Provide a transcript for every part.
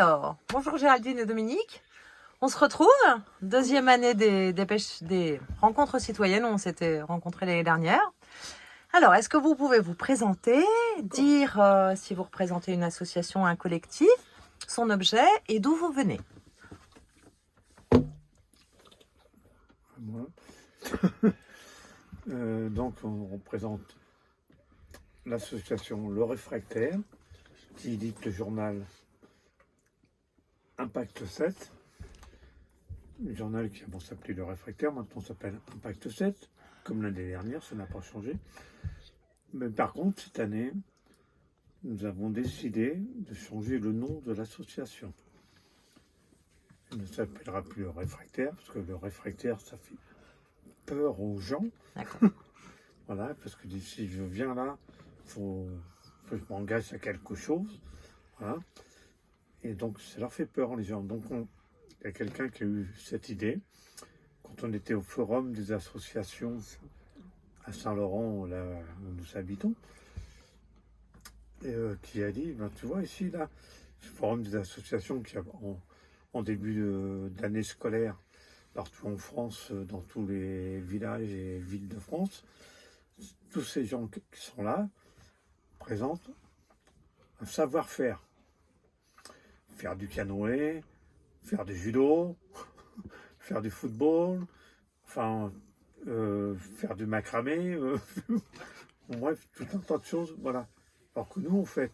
Alors, bonjour Géraldine et Dominique. On se retrouve, deuxième année des rencontres citoyennes où on s'était rencontrés l'année dernière. Alors, est-ce que vous pouvez vous présenter, dire si vous représentez une association, un collectif, son objet et d'où vous venez? Moi. Donc on représente l'association Le Réfractaire, qui édite le journal Impact 7. Le journal qui avant s'appelait Le Réfractaire, maintenant s'appelle Impact 7, comme l'année dernière, ça n'a pas changé. Mais par contre, cette année, nous avons décidé de changer le nom de l'association. Elle ne s'appellera plus Le Réfractaire, parce que Le Réfractaire, ça fait peur aux gens. D'accord. Voilà, parce que si je viens là, il faut que je m'engage à quelque chose. Voilà. Et donc, ça leur fait peur, les gens. Donc, il y a quelqu'un qui a eu cette idée. Quand on était au forum des associations à Saint-Laurent, là où nous habitons, et, qui a dit, ben, tu vois, ici, là, le forum des associations qui a en début d'année scolaire, partout en France, dans tous les villages et villes de France, tous ces gens qui sont là présentent un savoir-faire. Faire du canoë, faire du judo, faire du football, enfin, faire du macramé, bref, tout un tas de choses, voilà. Alors que nous, en fait,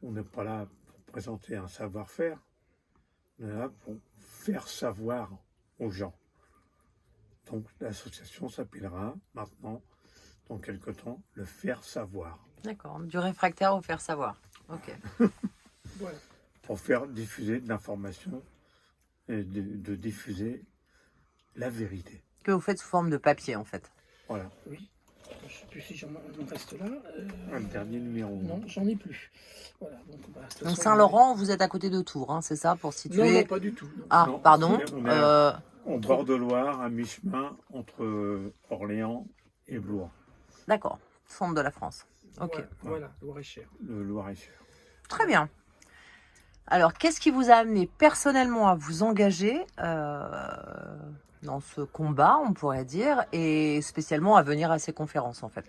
on n'est pas là pour présenter un savoir-faire, on est là pour faire savoir aux gens. Donc l'association s'appellera maintenant, dans quelque temps, le faire savoir. D'accord, du réfractaire au faire savoir. Ok. Voilà. Pour faire diffuser de l'information et de diffuser la vérité. Que vous faites sous forme de papier en fait. Voilà. Oui, je ne sais plus si j'en reste là. Un dernier numéro. Non, j'en ai plus. Voilà, donc, de toute Donc façon, Saint-Laurent, vous êtes à côté de Tours, hein, c'est ça, pour Non, situer. non, pas du tout. Non. Ah, Non, pardon. on est en bord de Loire, à mi-chemin entre Orléans et Blois. D'accord, centre de la France. Ok. Voilà, Loir-et-Cher. Le Loir-et-Cher. Très bien. Alors, qu'est-ce qui vous a amené personnellement à vous engager dans ce combat, on pourrait dire, et spécialement à venir à ces conférences, en fait?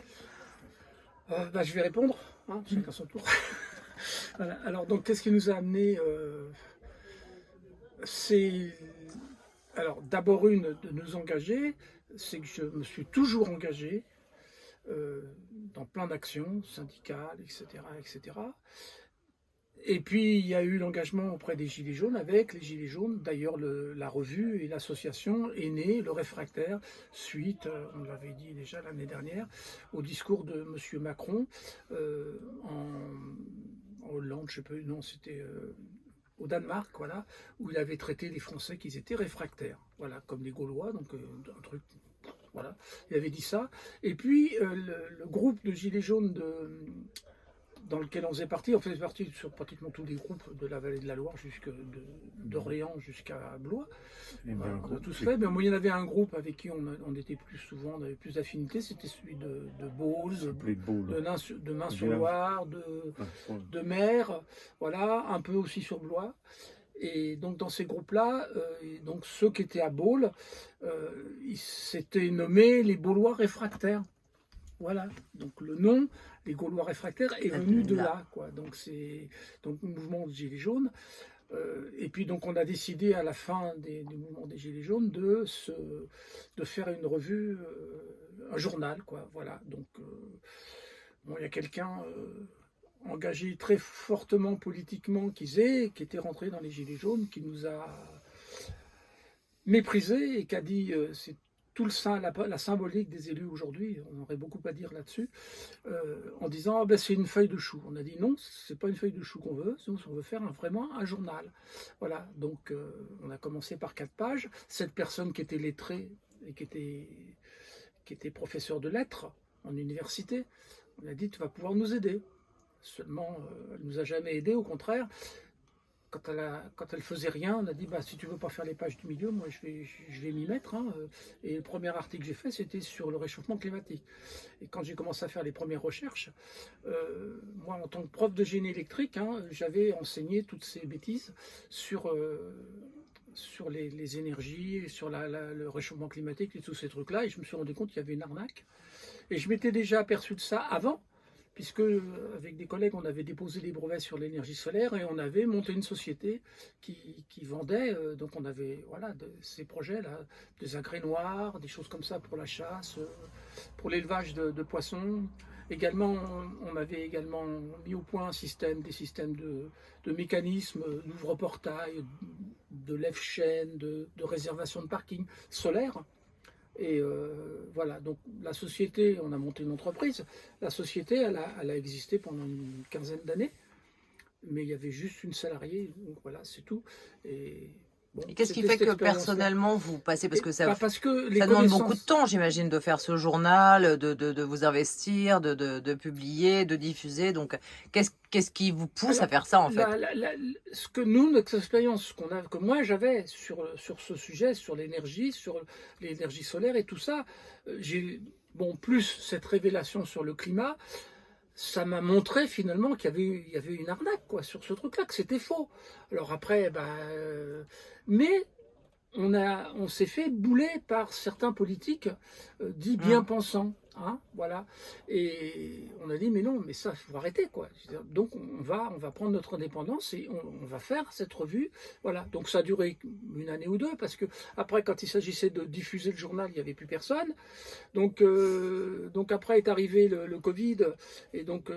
Je vais répondre, hein, chacun son tour. Voilà. Alors, donc, qu'est-ce qui nous a amené C'est. Alors, d'abord, de nous engager, c'est que je me suis toujours engagé dans plein d'actions syndicales, etc., etc. Et puis, il y a eu l'engagement auprès des Gilets jaunes avec les Gilets jaunes. D'ailleurs, la revue et l'association est née, Le Réfractaire, suite, on l'avait dit déjà l'année dernière, au discours de M. Macron en Hollande, je ne sais pas, non, c'était au Danemark, voilà, où il avait traité les Français qu'ils étaient réfractaires, voilà, comme les Gaulois, donc un truc. Voilà, il avait dit ça. Et puis, le groupe de Gilets jaunes dans lequel on faisait partie sur pratiquement tous les groupes de la vallée de la Loire, d'Orléans jusqu'à Blois. Voilà, on a tous fait, mais il y en avait un groupe avec qui on était plus souvent, on avait plus d'affinité, c'était celui de Baule, de Main-sur-Loire, de Mer, voilà, un peu aussi sur Blois. Et donc dans ces groupes-là, donc ceux qui étaient à Baule, ils s'étaient nommés les Baulois réfractaires. Voilà, donc le nom des Gaulois réfractaires est venu de là, quoi. Donc c'est donc le mouvement des Gilets jaunes. Et puis donc on a décidé à la fin du mouvement des Gilets jaunes de faire une revue, un journal, quoi. Voilà. Donc il y a quelqu'un engagé très fortement politiquement qui était rentré dans les Gilets jaunes, qui nous a méprisés et qui a dit c'est tout la symbolique des élus aujourd'hui, on aurait beaucoup à dire là-dessus, en disant c'est une feuille de chou. On a dit non, c'est pas une feuille de chou qu'on veut, on veut faire vraiment un journal. Voilà, donc on a commencé par 4 pages. Cette personne qui était lettrée et qui était professeur de lettres en université, on a dit tu vas pouvoir nous aider. Seulement, elle nous a jamais aidés, au contraire. quand elle faisait rien, on a dit, bah, si tu veux pas faire les pages du milieu, moi je vais m'y mettre. Hein. Et le premier article que j'ai fait, c'était sur le réchauffement climatique. Et quand j'ai commencé à faire les premières recherches, moi en tant que prof de génie électrique, hein, j'avais enseigné toutes ces bêtises sur les énergies, sur le réchauffement climatique et tous ces trucs-là. Et je me suis rendu compte qu'il y avait une arnaque. Et je m'étais déjà aperçu de ça avant, puisque avec des collègues, on avait déposé des brevets sur l'énergie solaire et on avait monté une société qui vendait, donc on avait ces projets-là, des agrès noirs, des choses comme ça pour la chasse, pour l'élevage de poissons. Également, on avait également mis au point des systèmes de mécanismes d'ouvre-portail, de lève-chaîne, de réservation de parking solaire. Et voilà, donc la société, on a monté une entreprise, la société, elle a existé pendant une quinzaine d'années, mais il y avait juste une salariée, donc voilà, c'est tout. Et, bon, Et qu'est-ce qui fait que personnellement vous passez, parce que ça, parce que les ça demande beaucoup de temps, j'imagine, de faire ce journal, de vous investir, de publier, de diffuser. Donc, qu'est-ce qui vous pousse à faire ça en fait? Ce que nous, notre expérience que moi j'avais sur ce sujet, sur l'énergie solaire et tout ça, plus cette révélation sur le climat, ça m'a montré finalement qu'il y avait une arnaque quoi, sur ce truc-là, que c'était faux. Alors après, mais on s'est fait bouler par certains politiques dits bien pensants. Hein, voilà. Et on a dit mais non, mais ça faut arrêter quoi. Donc on va prendre notre indépendance et on va faire cette revue. Voilà. Donc ça a duré une année ou deux parce que après quand il s'agissait de diffuser le journal, il n'y avait plus personne. Donc après est arrivé le Covid et donc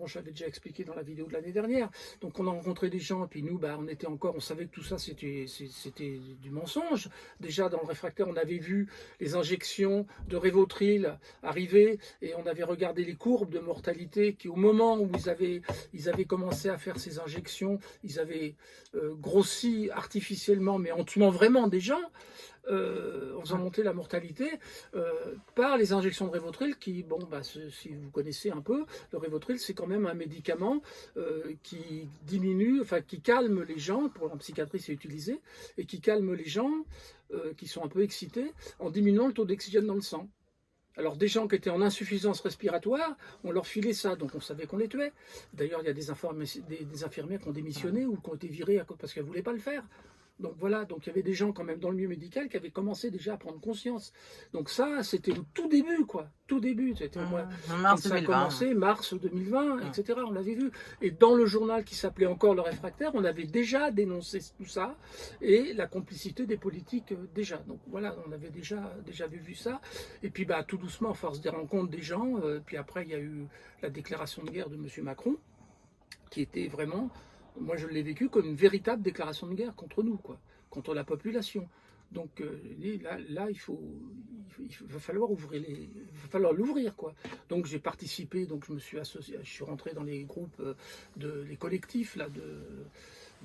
j'avais déjà expliqué dans la vidéo de l'année dernière. Donc on a rencontré des gens et puis nous on savait que tout ça c'était du mensonge. Déjà dans le réfractaire on avait vu les injections de Révotril arriver et on avait regardé les courbes de mortalité qui au moment où ils avaient commencé à faire ces injections, ils avaient grossi artificiellement mais en tuant vraiment des gens. En faisant monter la mortalité par les injections de Révotril qui, si vous connaissez un peu, le Révotril c'est quand même un médicament qui diminue, qui calme les gens, en psychiatrie c'est utilisé, et qui calme les gens qui sont un peu excités en diminuant le taux d'oxygène dans le sang. Alors des gens qui étaient en insuffisance respiratoire, on leur filait ça, donc on savait qu'on les tuait. D'ailleurs, il y a des infirmières qui ont démissionné ou qui ont été virées parce qu'elles ne voulaient pas le faire. Donc voilà, donc il y avait des gens quand même dans le milieu médical qui avaient commencé déjà à prendre conscience. Donc ça, c'était le tout début, quoi. Tout début, c'était mars ça 2020. a commencé, mars 2020, etc. On l'avait vu. Et dans le journal qui s'appelait encore Le Réfractaire, on avait déjà dénoncé tout ça et la complicité des politiques déjà. Donc voilà, on avait déjà vu ça. Et puis tout doucement, à force des rencontres des gens, puis après il y a eu la déclaration de guerre de M. Macron, qui était vraiment... Moi, je l'ai vécu comme une véritable déclaration de guerre contre nous, quoi, contre la population. Donc là, il va falloir l'ouvrir, quoi. Donc j'ai participé, donc je me suis associé, je suis rentré dans les groupes les collectifs là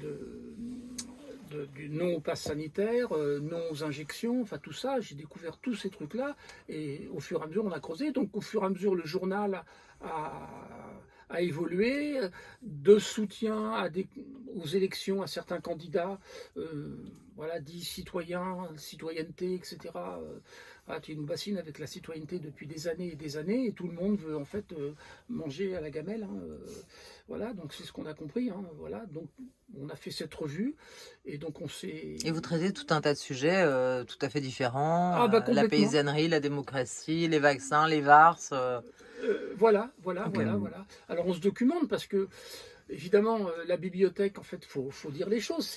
du non au pass sanitaire, non aux injections, tout ça. J'ai découvert tous ces trucs-là et au fur et à mesure on a creusé. Donc au fur et à mesure le journal a évolué, de soutien aux élections à certains candidats, dits citoyens, citoyenneté, etc. Tu nous bassines avec la citoyenneté depuis des années et tout le monde veut en fait manger à la gamelle. Donc c'est ce qu'on a compris. Donc on a fait cette revue et donc on s'est... Et vous traitez tout un tas de sujets tout à fait différents, la paysannerie, la démocratie, les vaccins, les VARS... Voilà. Alors on se documente parce que, évidemment, la bibliothèque, en fait, faut dire les choses.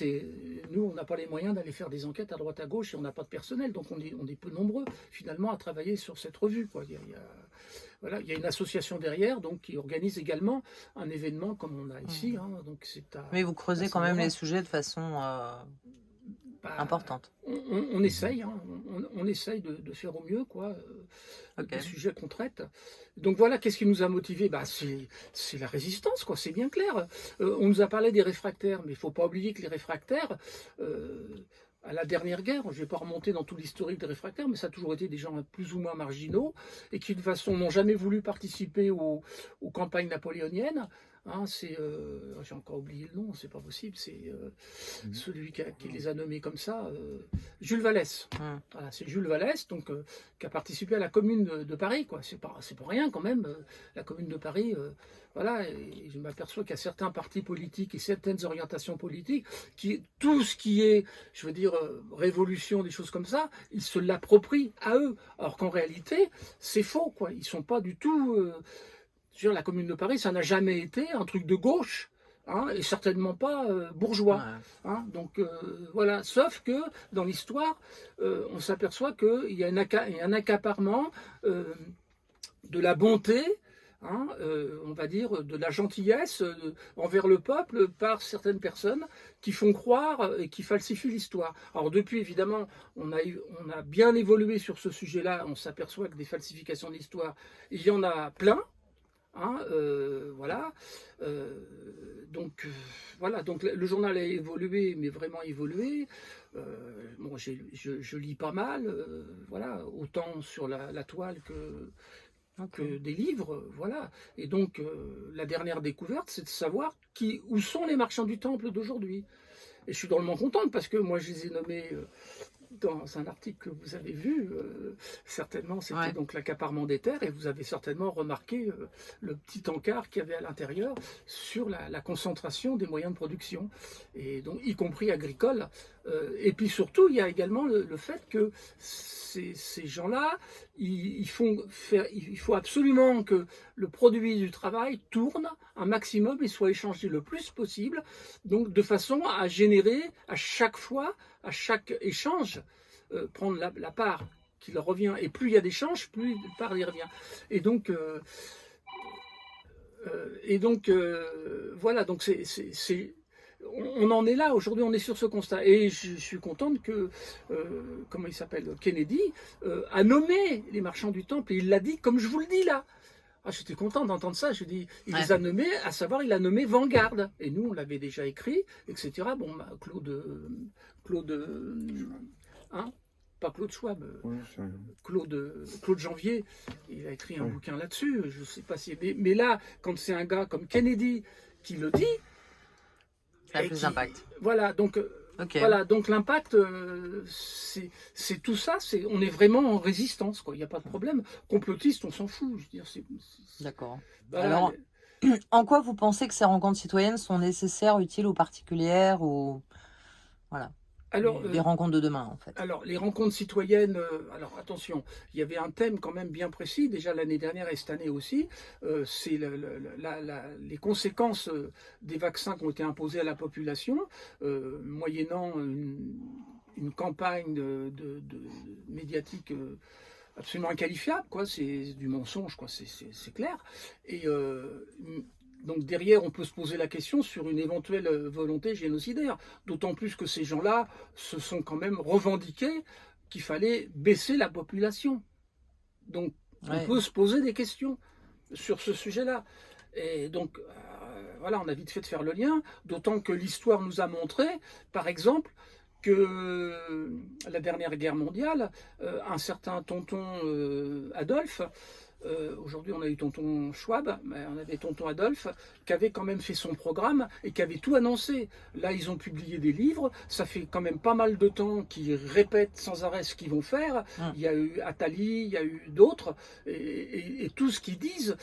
Nous, on n'a pas les moyens d'aller faire des enquêtes à droite à gauche et on n'a pas de personnel, donc on est peu nombreux finalement à travailler sur cette revue, quoi. Il y a une association derrière, donc qui organise également un événement comme on a ici. Donc mais vous creusez quand même les sujets de façon importante. On essaye, on essaye de faire au mieux, quoi, des sujets qu'on traite. Donc voilà, qu'est-ce qui nous a motivés ? C'est la résistance, quoi, c'est bien clair. On nous a parlé des réfractaires, mais il ne faut pas oublier que les réfractaires, à la dernière guerre, je ne vais pas remonter dans tout l'historique des réfractaires, mais ça a toujours été des gens plus ou moins marginaux et qui de toute façon n'ont jamais voulu participer aux campagnes napoléoniennes. Hein, c'est, j'ai encore oublié le nom, c'est pas possible, c'est celui qui les a nommés comme ça, Jules Vallès. Voilà, c'est Jules Vallès, donc, qui a participé à la Commune de Paris, quoi. C'est pour rien quand même, la Commune de Paris. Voilà, et je m'aperçois qu'il y a certains partis politiques et certaines orientations politiques tout ce qui est, je veux dire, révolution, des choses comme ça, ils se l'approprient à eux. Alors qu'en réalité, c'est faux, quoi. Ils sont pas du tout. Je veux dire, la Commune de Paris, ça n'a jamais été un truc de gauche. Hein, et certainement pas bourgeois. Hein, donc voilà, sauf que dans l'histoire, on s'aperçoit qu'il y a un accaparement de la bonté. Hein, on va dire de la gentillesse envers le peuple par certaines personnes qui font croire et qui falsifient l'histoire. Alors depuis, évidemment, on a bien évolué sur ce sujet-là, on s'aperçoit que des falsifications de l'histoire, il y en a plein. Hein, voilà. Donc le journal a évolué, mais vraiment évolué. Bon, je lis pas mal, voilà, autant sur la toile que des livres, voilà. Et donc, la dernière découverte, c'est de savoir où sont les marchands du temple d'aujourd'hui. Et je suis drôlement contente parce que moi, je les ai nommés dans un article que vous avez vu, certainement, c'était donc l'accaparement des terres, et vous avez certainement remarqué le petit encart qu'il y avait à l'intérieur sur la concentration des moyens de production, et donc y compris agricoles. Et puis surtout, il y a également le fait que ces gens-là, il faut absolument que le produit du travail tourne un maximum et soit échangé le plus possible, donc de façon à générer à chaque fois, à chaque échange, prendre la part qui leur revient. Et plus il y a d'échanges, plus la part y revient. Et donc, voilà, donc on en est là, aujourd'hui on est sur ce constat. Et je suis contente que, comment il s'appelle, Kennedy, a nommé les marchands du temple, et il l'a dit comme je vous le dis là. Ah, j'étais content d'entendre ça. Je dis, il les a nommés, à savoir, il a nommé Vanguard. Et nous, on l'avait déjà écrit, etc. Bon, bah, Claude, hein, pas Claude Schwab, Claude Janvier, il a écrit un bouquin là-dessus. Je sais pas si, mais là, quand c'est un gars comme Kennedy qui le dit, ça a plus d'impact. Voilà, donc. Voilà, donc l'impact, c'est tout ça, on est vraiment en résistance, quoi. Il n'y a pas de problème. Complotiste, on s'en fout. Je veux dire, D'accord. Voilà. Alors, en quoi vous pensez que ces rencontres citoyennes sont nécessaires, utiles ou particulières, ou voilà, alors, les rencontres de demain, en fait? Alors, les rencontres citoyennes, alors attention, il y avait un thème quand même bien précis, déjà l'année dernière et cette année aussi, c'est les conséquences des vaccins qui ont été imposés à la population, moyennant une campagne médiatique absolument inqualifiable, quoi. C'est du mensonge, quoi. C'est clair. Et donc derrière, on peut se poser la question sur une éventuelle volonté génocidaire, d'autant plus que ces gens-là se sont quand même revendiqués qu'il fallait baisser la population. Donc on peut se poser des questions sur ce sujet-là. Et donc voilà, on a vite fait de faire le lien, d'autant que l'histoire nous a montré, par exemple, que la dernière guerre mondiale, un certain tonton Adolphe, aujourd'hui on a eu tonton Schwab, mais on avait tonton Adolphe, qui avait quand même fait son programme et qui avait tout annoncé. Là ils ont publié des livres, ça fait quand même pas mal de temps qu'ils répètent sans arrêt ce qu'ils vont faire. Il y a eu Attali, il y a eu d'autres, et tout ce qu'ils disent,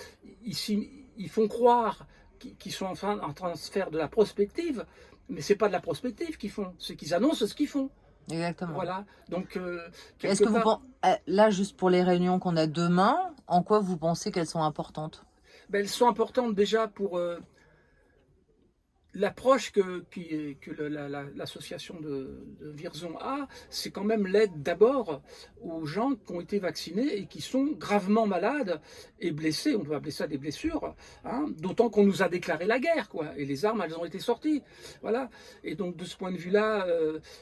ils font croire qu'ils sont en train de faire de la prospective, mais c'est pas de la prospective qu'ils font, c'est qu'ils annoncent ce qu'ils font. Exactement. Voilà. Donc, est-ce que vous pensez, là, juste pour les réunions qu'on a demain, en quoi vous pensez qu'elles sont importantes? Ben, elles sont importantes déjà pour l'approche que l'association de Vierzon a, c'est quand même l'aide d'abord aux gens qui ont été vaccinés et qui sont gravement malades et blessés. On doit appeler ça des blessures, hein, d'autant qu'on nous a déclaré la guerre, quoi. Et les armes, elles ont été sorties. Voilà. Et donc, de ce point de vue-là,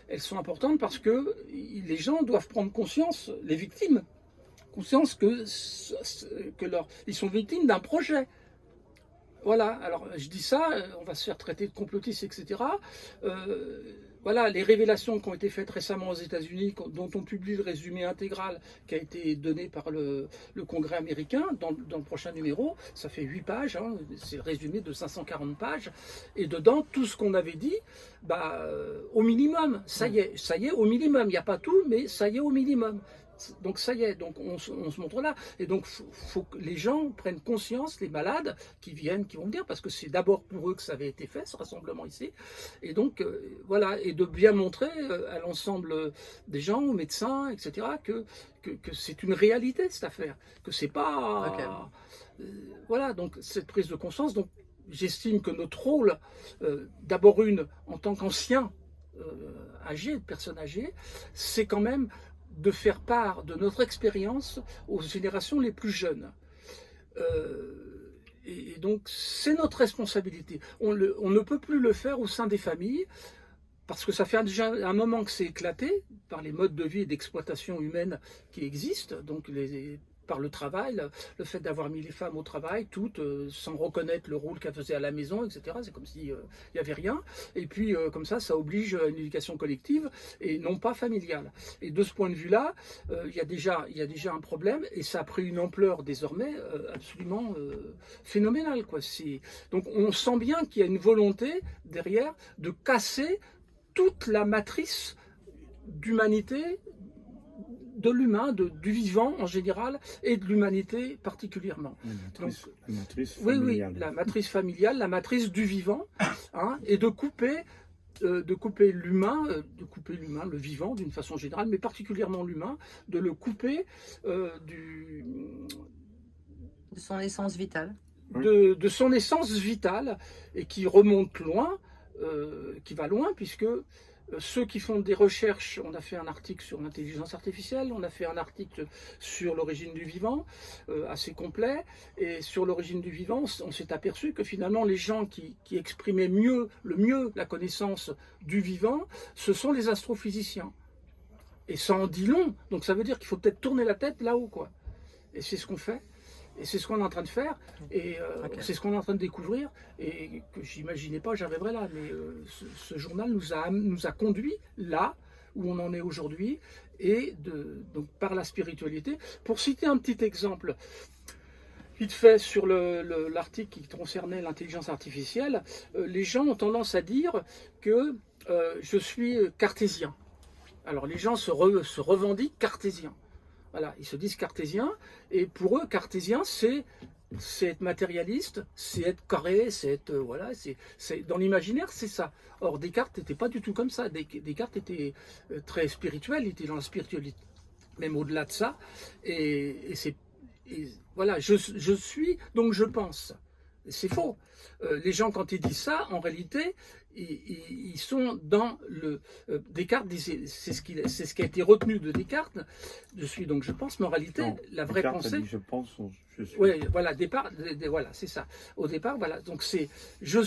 elles sont importantes parce que les gens doivent prendre conscience, les victimes, conscience ils sont victimes d'un projet. Voilà, alors je dis ça, on va se faire traiter de complotiste, etc. Voilà, les révélations qui ont été faites récemment aux États-Unis, dont on publie le résumé intégral qui a été donné par le Congrès américain dans le prochain numéro, ça fait 8 pages, hein, c'est le résumé de 540 pages, et dedans, tout ce qu'on avait dit, au minimum, ça y est, au minimum, il n'y a pas tout, mais ça y est au minimum. Donc ça y est, donc on se montre là. Et donc faut que les gens prennent conscience, les malades qui viennent, qui vont venir, parce que c'est d'abord pour eux que ça avait été fait, ce rassemblement ici. Et donc voilà, et de bien montrer à l'ensemble des gens, aux médecins, etc., que c'est une réalité cette affaire, que c'est pas... Okay. Voilà, donc cette prise de conscience, donc j'estime que notre rôle, d'abord en tant qu'ancien âgé, personne âgée, c'est quand même de faire part de notre expérience aux générations les plus jeunes. Et donc, c'est notre responsabilité. On ne peut plus le faire au sein des familles, parce que ça fait déjà un moment que c'est éclaté par les modes de vie et d'exploitation humaine qui existent, donc par le travail, le fait d'avoir mis les femmes au travail, toutes, sans reconnaître le rôle qu'elles faisaient à la maison, etc. C'est comme s'il n'y avait rien. Et puis, comme ça oblige à une éducation collective et non pas familiale. Et de ce point de vue-là, il y a déjà un problème, et ça a pris une ampleur désormais absolument phénoménale, quoi. Donc, on sent bien qu'il y a une volonté derrière de casser toute la matrice d'humanité, de l'humain, du vivant en général, et de l'humanité particulièrement. La matrice familiale. Oui, la matrice familiale, la matrice du vivant, hein, et de couper l'humain, le vivant d'une façon générale, mais particulièrement l'humain, de le couper de son essence vitale. De son essence vitale, et qui remonte loin, qui va loin, puisque ceux qui font des recherches, on a fait un article sur l'intelligence artificielle, on a fait un article sur l'origine du vivant, assez complet, et sur l'origine du vivant, on s'est aperçu que finalement les gens qui exprimaient le mieux la connaissance du vivant, ce sont les astrophysiciens. Et ça en dit long, donc ça veut dire qu'il faut peut-être tourner la tête là-haut, quoi. Et c'est ce qu'on fait. Et c'est ce qu'on est en train de faire, et c'est ce qu'on est en train de découvrir, et que j'imaginais pas j'arriverais là. Mais ce journal nous a conduit là où on en est aujourd'hui, et donc par la spiritualité. Pour citer un petit exemple, vite fait, sur l'article qui concernait l'intelligence artificielle, les gens ont tendance à dire que je suis cartésien. Alors les gens se revendiquent cartésiens. Voilà, ils se disent cartésiens, et pour eux, cartésien, c'est être matérialiste, c'est être carré, c'est être... voilà, dans l'imaginaire, c'est ça. Or, Descartes n'était pas du tout comme ça. Descartes était très spirituel, il était dans la spiritualité, même au-delà de ça. Et voilà, je suis, donc je pense. C'est faux. Les gens, quand ils disent ça, en réalité, ils sont dans le... Descartes disait, c'est ce qui a été retenu de Descartes, je suis donc je pense, mais en réalité, non, la vraie Descartes pensée... a dit, je pense, je suis. Oui, voilà, voilà, c'est ça. Au départ, voilà, donc c'est je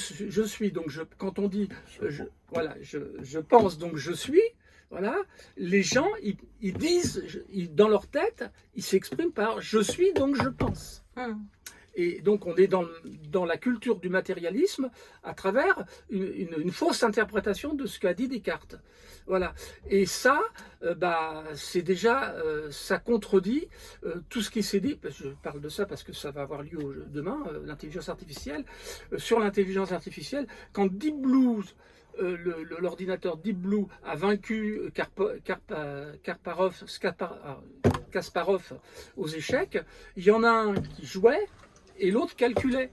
suis, donc quand on dit je pense, donc je suis, voilà, les gens, ils disent, dans leur tête, ils s'expriment par je suis, donc je pense. Et donc on est dans la culture du matérialisme à travers une fausse interprétation de ce qu'a dit Descartes. Voilà. Et ça, c'est déjà, ça contredit tout ce qui s'est dit. Je parle de ça parce que ça va avoir lieu demain, l'intelligence artificielle. Sur l'intelligence artificielle, quand Deep Blue, l'ordinateur Deep Blue a vaincu Kasparov aux échecs, il y en a un qui jouait et l'autre calculait.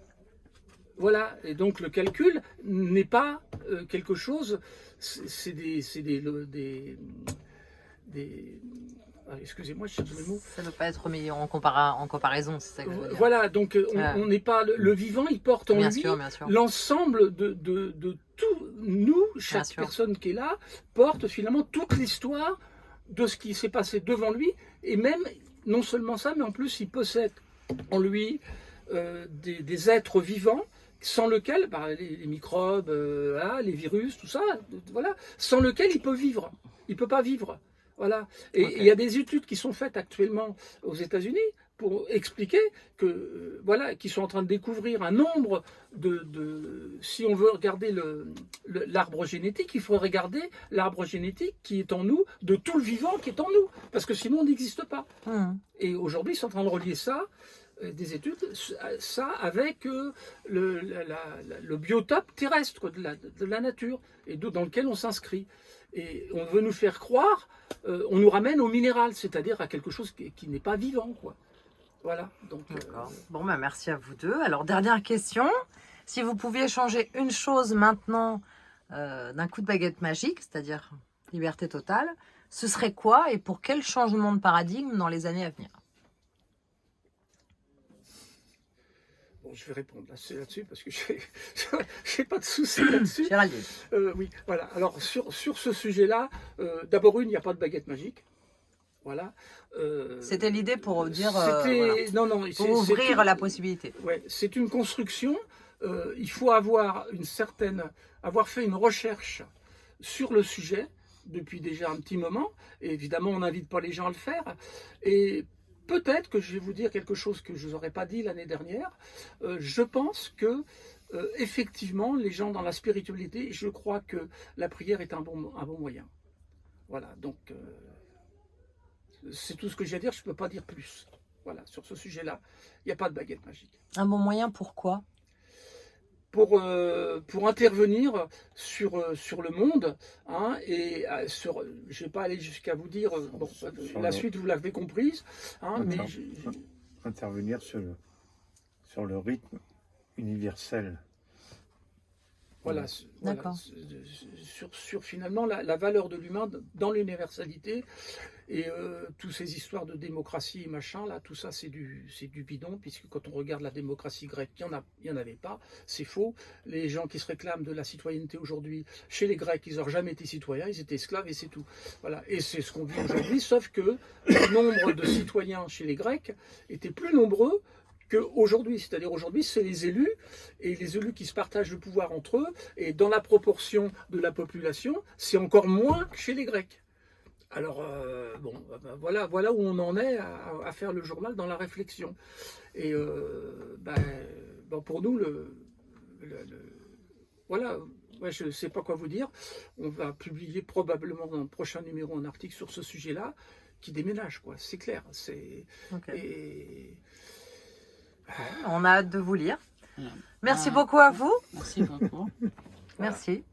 Voilà, et donc le calcul n'est pas quelque chose, c'est excusez-moi, je cherche le mot. Ça ne peut pas être mis en comparaison, c'est ça que je veux dire. Voilà, donc on n'est pas... Le vivant, il porte en lui l'ensemble de tout. Nous, chaque personne qui est là, porte finalement toute l'histoire de ce qui s'est passé devant lui, et même, non seulement ça, mais en plus, il possède en lui des êtres vivants sans lequel, les microbes, les virus, tout ça, voilà, sans lequel il peut vivre. Il ne peut pas vivre. Voilà. Et il y a des études qui sont faites actuellement aux États-Unis pour expliquer que voilà, qu'ils sont en train de découvrir un nombre si on veut regarder l'arbre génétique, il faut regarder l'arbre génétique qui est en nous, de tout le vivant qui est en nous, parce que sinon on n'existe pas. Et aujourd'hui, ils sont en train de relier ça, des études, ça avec le biotope terrestre de la nature, et dans lequel on s'inscrit. Et on veut nous faire croire, on nous ramène au minéral, c'est-à-dire à quelque chose qui n'est pas vivant, quoi. Voilà. Donc. Bon, bah, merci à vous deux. Alors, dernière question. Si vous pouviez changer une chose maintenant d'un coup de baguette magique, c'est-à-dire liberté totale, ce serait quoi et pour quel changement de paradigme dans les années à venir? Bon, je vais répondre là-dessus parce que j'ai pas de souci là-dessus. Géraldine. Oui, voilà. Alors, sur ce sujet-là, d'abord, il n'y a pas de baguette magique. Voilà. C'était l'idée pour dire. Voilà, non, pour ouvrir la possibilité. Ouais, c'est une construction. Il faut avoir fait une recherche sur le sujet depuis déjà un petit moment. Et évidemment, on n'invite pas les gens à le faire. Et peut-être que je vais vous dire quelque chose que je vous aurais pas dit l'année dernière. Je pense que effectivement, les gens dans la spiritualité, je crois que la prière est un bon moyen. Voilà. Donc c'est tout ce que j'ai à dire. Je ne peux pas dire plus. Voilà, sur ce sujet-là, il n'y a pas de baguette magique. Un bon moyen, pourquoi? Pour intervenir sur le monde, hein, et je ne vais pas aller jusqu'à vous dire, la suite vous l'avez comprise, hein, mais intervenir sur le rythme universel. Voilà, sur finalement la valeur de l'humain dans l'universalité. Et toutes ces histoires de démocratie et machin, là, tout ça, c'est du bidon, puisque quand on regarde la démocratie grecque, il n'y en avait pas, c'est faux. Les gens qui se réclament de la citoyenneté aujourd'hui, chez les Grecs, ils n'ont jamais été citoyens, ils étaient esclaves et c'est tout. Voilà. Et c'est ce qu'on vit aujourd'hui, sauf que le nombre de citoyens chez les Grecs était plus nombreux qu'aujourd'hui. C'est-à-dire aujourd'hui, c'est les élus, et les élus qui se partagent le pouvoir entre eux, et dans la proportion de la population, c'est encore moins que chez les Grecs. Alors, voilà où on en est à faire le journal dans la réflexion. Et pour nous, voilà, ouais, je ne sais pas quoi vous dire. On va publier probablement dans le prochain numéro un article sur ce sujet-là qui déménage, quoi. C'est clair. Okay. On a hâte de vous lire. Merci beaucoup à vous. Merci beaucoup. Merci.